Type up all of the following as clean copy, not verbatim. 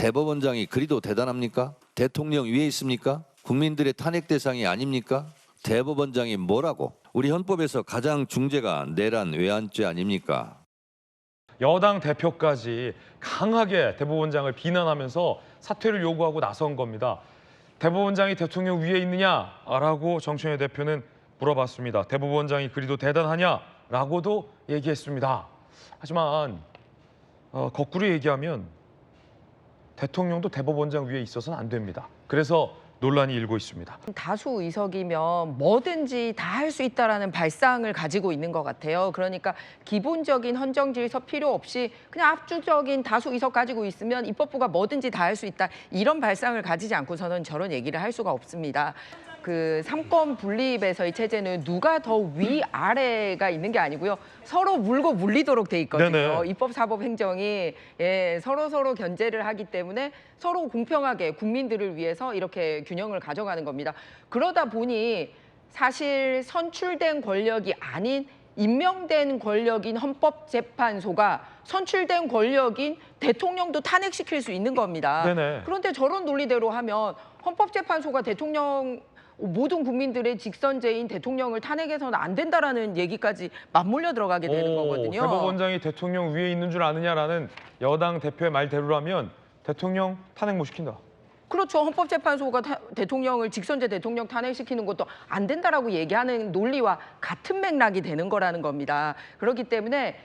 대법원장이 그리도 대단합니까? 대통령 위에 있습니까? 국민들의 탄핵 대상이 아닙니까? 대법원장이 뭐라고? 우리 헌법에서 가장 중죄가 내란 외환죄 아닙니까? 여당 대표까지 강하게 대법원장을 비난하면서 사퇴를 요구하고 나선 겁니다. 대법원장이 대통령 위에 있느냐라고 정청래 대표는 물어봤습니다. 대법원장이 그리도 대단하냐라고도 얘기했습니다. 하지만 거꾸로 얘기하면 대통령도 대법원장 위에 있어서는 안 됩니다. 그래서 논란이 일고 있습니다. 다수 의석이면 뭐든지 다 할 수 있다라는 발상을 가지고 있는 것 같아요. 그러니까 기본적인 헌정 질서 필요 없이 그냥 압축적인 다수 의석 가지고 있으면 입법부가 뭐든지 다 할 수 있다. 이런 발상을 가지지 않고서는 저런 얘기를 할 수가 없습니다. 그 삼권 분립에서의 체제는 누가 더 위아래가 있는 게 아니고요. 서로 물고 물리도록 돼 있거든요. 네네. 입법, 사법, 행정이 서로 견제를 하기 때문에 서로 공평하게 국민들을 위해서 이렇게 균형을 가져가는 겁니다. 그러다 보니 사실 선출된 권력이 아닌 임명된 권력인 헌법재판소가 선출된 권력인 대통령도 탄핵시킬 수 있는 겁니다. 네네. 그런데 저런 논리대로 하면 헌법재판소가 대통령 모든 국민들의 직선제인 대통령을 탄핵해서는 안 된다라는 얘기까지 맞물려 들어가게 되는 거거든요. 대법원장이 대통령 위에 있는 줄 아느냐라는 여당 대표의 말대로라면 대통령 탄핵 못 시킨다. 그렇죠. 헌법재판소가 대통령을 직선제 대통령 탄핵시키는 것도 안 된다라고 얘기하는 논리와 같은 맥락이 되는 거라는 겁니다. 그렇기 때문에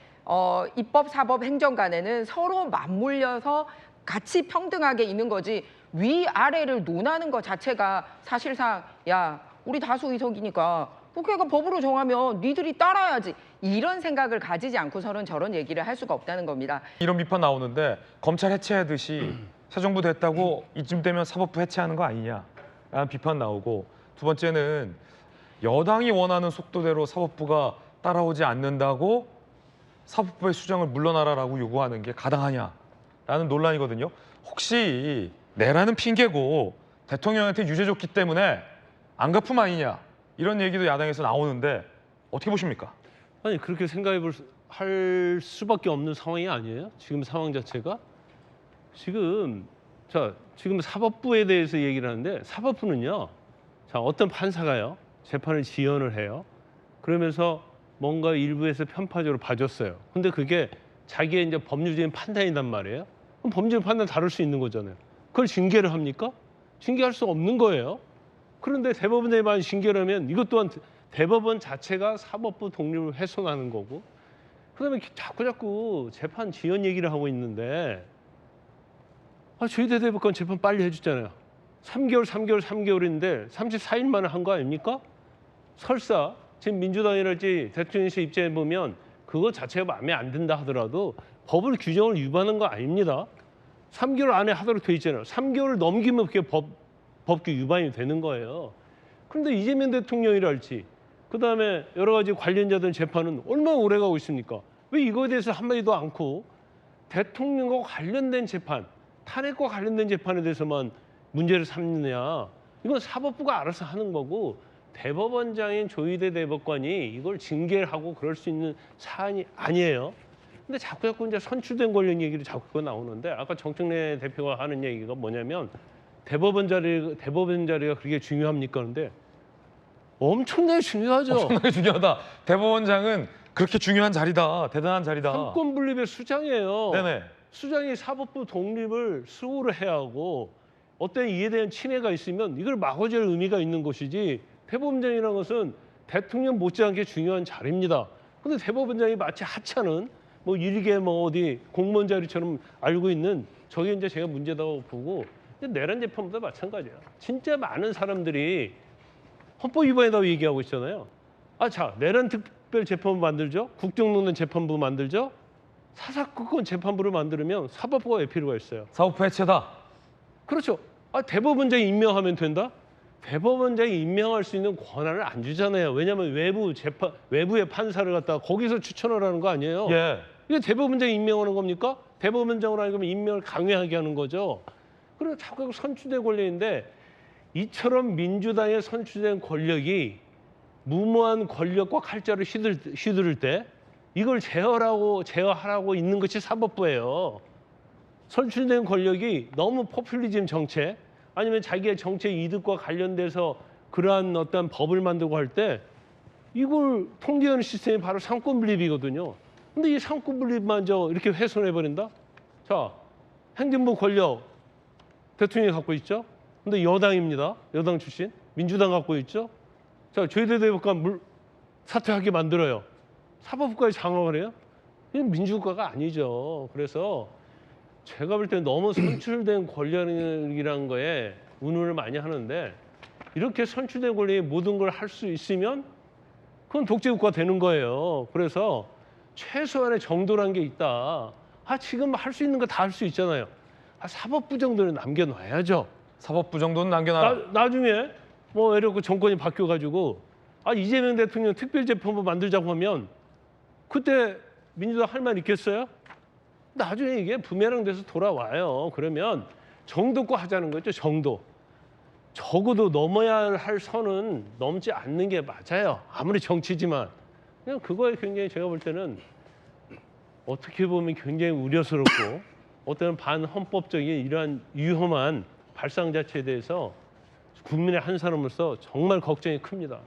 입법, 사법, 행정 간에는 서로 맞물려서 같이 평등하게 있는 거지 위아래를 논하는 것 자체가 사실상 야 우리 다수 의석이니까 국회가 법으로 정하면 니들이 따라야지 이런 생각을 가지지 않고서는 저런 얘기를 할 수가 없다는 겁니다. 이런 비판 나오는데 검찰 해체하듯이 새 정부 됐다고 이쯤 되면 사법부 해체하는 거 아니냐라는 비판 나오고, 두 번째는 여당이 원하는 속도대로 사법부가 따라오지 않는다고 사법부의 수장을 물러나라라고 요구하는 게 가당하냐라는 논란이거든요. 혹시 내라는 핑계고 대통령한테 유죄 줬기 때문에 안 갚음 아니냐 이런 얘기도 야당에서 나오는데 어떻게 보십니까? 아니 그렇게 할 수밖에 없는 상황이 아니에요. 지금 상황 자체가 지금 사법부에 대해서 얘기를 하는데 사법부는요. 자 어떤 판사가요 재판을 지연을 해요. 그러면서 뭔가 일부에서 편파적으로 봐줬어요. 근데 그게 자기의 이제 법률적인 판단이란 말이에요. 그럼 법률 판단 다룰 수 있는 거잖아요. 그걸 징계를 합니까? 징계할 수 없는 거예요. 그런데 대법원장이 징계를 하면 이것 또한 대법원 자체가 사법부 독립을 훼손하는 거고, 그다음에 자꾸 재판 지연 얘기를 하고 있는데 저희 대법관 재판 빨리 해주잖아요. 3개월인데 34일 만에 한 거 아닙니까? 설사 지금 민주당이랄지 대통령실 입장에 보면 그거 자체가 마음에 안 든다 하더라도 법을 규정을 위반한 거 아닙니다. 3개월 안에 하도록 돼 있잖아요. 3개월을 넘기면 그게 법규 위반이 되는 거예요. 그런데 이재명 대통령이랄지 그다음에 여러 가지 관련자들 재판은 얼마나 오래 가고 있습니까? 왜 이거에 대해서 한마디도 않고 대통령과 관련된 재판, 탄핵과 관련된 재판에 대해서만 문제를 삼느냐. 이건 사법부가 알아서 하는 거고 대법원장인 조희대 대법관이 이걸 징계를 하고 그럴 수 있는 사안이 아니에요. 근데 자꾸 이제 선출된 권력 얘기를 자꾸 나오는데, 아까 정청래 대표가 하는 얘기가 뭐냐면 대법원 자리가 그렇게 중요합니까? 그런데 엄청나게 중요하죠. 엄청나게 중요하다. 대법원장은 그렇게 중요한 자리다. 대단한 자리다. 삼권 분립의 수장이에요. 네네. 수장이 사법부 독립을 수호를 해야 하고 어떤 이에 대한 친해가 있으면 이걸 막아줄 의미가 있는 것이지, 대법원장이라는 것은 대통령 못지않게 중요한 자리입니다. 근데 대법원장이 마치 하찮은 일개 어디 공무원 자리처럼 알고 있는, 저게 이제 제가 문제다고 보고, 내란 재판보다 마찬가지야. 진짜 많은 사람들이 헌법 위반이라고 얘기하고 있잖아요. 자, 내란 특별 재판부 만들죠. 국정농단 재판부 만들죠. 사사건건 재판부를 만들면 사법부가 왜 필요가 있어요? 사법부 해체다. 그렇죠. 대법원장이 임명하면 된다? 대법원장이 임명할 수 있는 권한을 안 주잖아요. 왜냐하면 외부의 판사를 갖다가 거기서 추천을 하는 거 아니에요. 예. 이게 대법원장이 임명하는 겁니까? 대법원장으로 하면 임명을 강요하게 하는 거죠. 그리고 자꾸 선출된 권력인데, 이처럼 민주당의 선출된 권력이 무모한 권력과 칼자루 휘두를 때 이걸 제어하라고 있는 것이 사법부예요. 선출된 권력이 너무 포퓰리즘 정책 아니면 자기의 정책 이득과 관련돼서 그러한 어떤 법을 만들고 할 때 이걸 통제하는 시스템이 바로 상권 분립이거든요. 근데 이 상권 분립마저 이렇게 훼손해 버린다? 자, 행정부 권력 대통령이 갖고 있죠. 근데 여당입니다. 여당 출신 민주당 갖고 있죠. 자, 조희대 대법관 사퇴하게 만들어요. 사법부까지 장악을 해요. 이건 민주국가가 아니죠. 그래서 제가 볼 때는 너무 선출된 권력이라는 거에 운운을 많이 하는데 이렇게 선출된 권력이 모든 걸 할 수 있으면 그건 독재국가 되는 거예요. 그래서 최소한의 정도란 게 있다. 지금 할 수 있는 거 다 할 수 있잖아요. 사법부 정도는 남겨놔야죠. 사법부 정도는 남겨놔라. 나중에 뭐 이렇게 정권이 바뀌어가지고 이재명 대통령 특별재판부 만들자고 하면 그때 민주당 할 말 있겠어요? 나중에 이게 부메랑 돼서 돌아와요. 그러면 정도껏 하자는 거죠. 정도. 적어도 넘어야 할 선은 넘지 않는 게 맞아요. 아무리 정치지만. 그냥 그거에 굉장히 제가 볼 때는 어떻게 보면 굉장히 우려스럽고 어떤 반헌법적인 이러한 위험한 발상 자체에 대해서 국민의 한 사람으로서 정말 걱정이 큽니다.